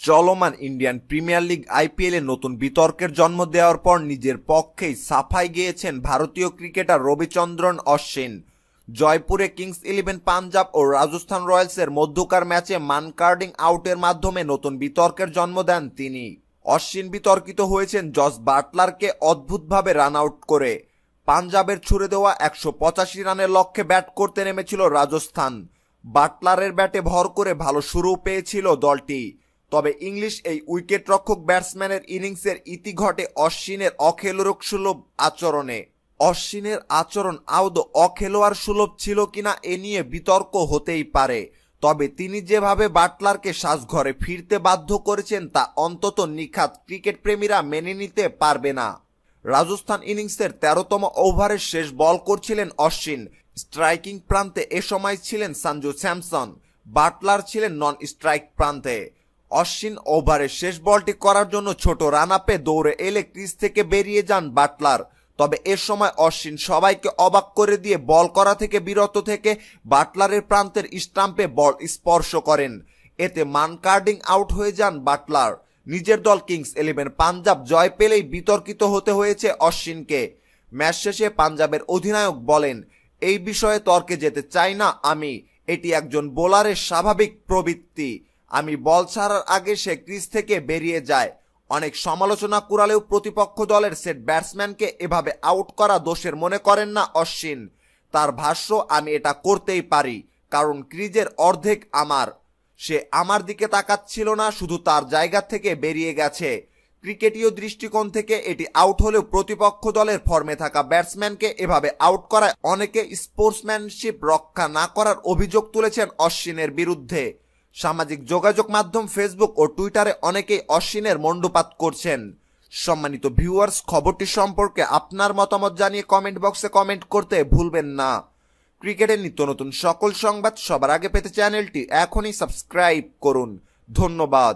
চলমান Indian premier league আইপিএলে নতুন বিতর্কের জন্ম দেওয়ার পর নিজের পক্ষেই সাফাই গেয়েছেন ভারতীয় ক্রিকেটার রবিচন্দ্রন অশ্বিন। জয়পুরে কিংস 11 পাঞ্জাব ও রাজস্থান রয়্যালসের মধ্যকার ম্যাচে মানকার্ডিং আউটের মাধ্যমে নতুন বিতর্কের জন্ম দেন তিনি। অশ্বিন বিতর্কিত হয়েছেন জস বাটলারকে অদ্ভুতভাবে রান আউট করে। পাঞ্জাবের ছুড়ে দেওয়া 185 রানের লক্ষ্যে ব্যাট করতে নেমেছিল রাজস্থান। বাটলারের ব্যাটে ভর করে ভালো শুরু পেয়েছিল দলটি, তবে ইংলিশ এই উইকেটরক্ষক ব্যাটসম্যানের ইনিংসের ইতি ঘটে অশ্বিনের অখেলোয়াড় সুলভ আচরণে। অশ্বিনের আচরণ আদৌ অখেলোয়াড় সুলভ ছিল কিনা এ নিয়ে বিতর্ক হতেই পারে, তবে তিনি যেভাবে বাটলারকে সাজঘরে ফিরতে বাধ্য করেছেন তা অন্তত নিখাত ক্রিকেট প্রেমীরা মেনে নিতে পারবে না। রাজস্থান ইনিংসের 13তম ওভারের শেষ বল করছিলেন অশ্বিন। স্ট্রাইকিং প্রান্তে এ সময় ছিলেন সঞ্জু স্যামসন, বাটলার ছিলেন নন স্ট্রাইক প্রান্তে। অশ্বিন ওভারের শেষ বলটি করার জন্য ছোট রান আপে দৌড়ে এলে ক্রিজ থেকে বেরিয়ে যান বাটলার, তবে এ সময় অশ্বিন সবাইকে অবাক করে দিয়ে বল করা থেকে বিরত থেকে বাটলারের প্রান্তের স্টাম্পে বল স্পর্শ করেন। এতে মানকার্ডিং আউট হয়ে যান বাটলার। নিজের দল কিংস 11 পাঞ্জাব জয় পেলেই বিতর্কিত হতে হয়েছে অশ্বিনকে। ম্যাচ শেষে পাঞ্জাবের অধিনায়ক বলেন, এই বিষয়ে তর্কে যেতে চাই না আমি, এটি একজন বোলারের স্বাভাবিক প্রবৃত্তি। আমি বল ছাড়ার আগে সে ক্রিজ থেকে বেরিয়ে যায়। অনেক সমালোচনা কুড়ালেও প্রতিপক্ষ দলের সেট ব্যাটসম্যানকে এভাবে আউট করা দোষের মনে করেন না অশ্বিন। তার ভাষ্য, আমি এটা করতেই পারি কারণ ক্রিজের অর্ধেক আমার। সে আমার দিকে তাকাচ্ছিল না, শুধু তার জায়গা থেকে বেরিয়ে গেছে। ক্রিকেটীয় দৃষ্টিকোণ থেকে এটি আউট হলেও প্রতিপক্ষ দলের ফর্মে থাকা ব্যাটসম্যানকে এভাবে আউট করায় অনেকে স্পোর্টসম্যানশিপ রক্ষা না করার অভিযোগ তুলেছেন অশ্বিনের বিরুদ্ধে। সামাজিক যোগাযোগ মাধ্যম ফেসবুক ও টুইটারে অনেকেই অশ্বিনের মন্ডুপাত করছেন। সম্মানিত ভিউয়ার্স, খবরটি সম্পর্কে আপনার মতামত জানিয়ে কমেন্ট বক্সে কমেন্ট করতে ভুলবেন না। ক্রিকেটের নিত্য নতুন সকল সংবাদ সবার আগে পেতে চ্যানেলটি এখনই সাবস্ক্রাইব করুন। ধন্যবাদ।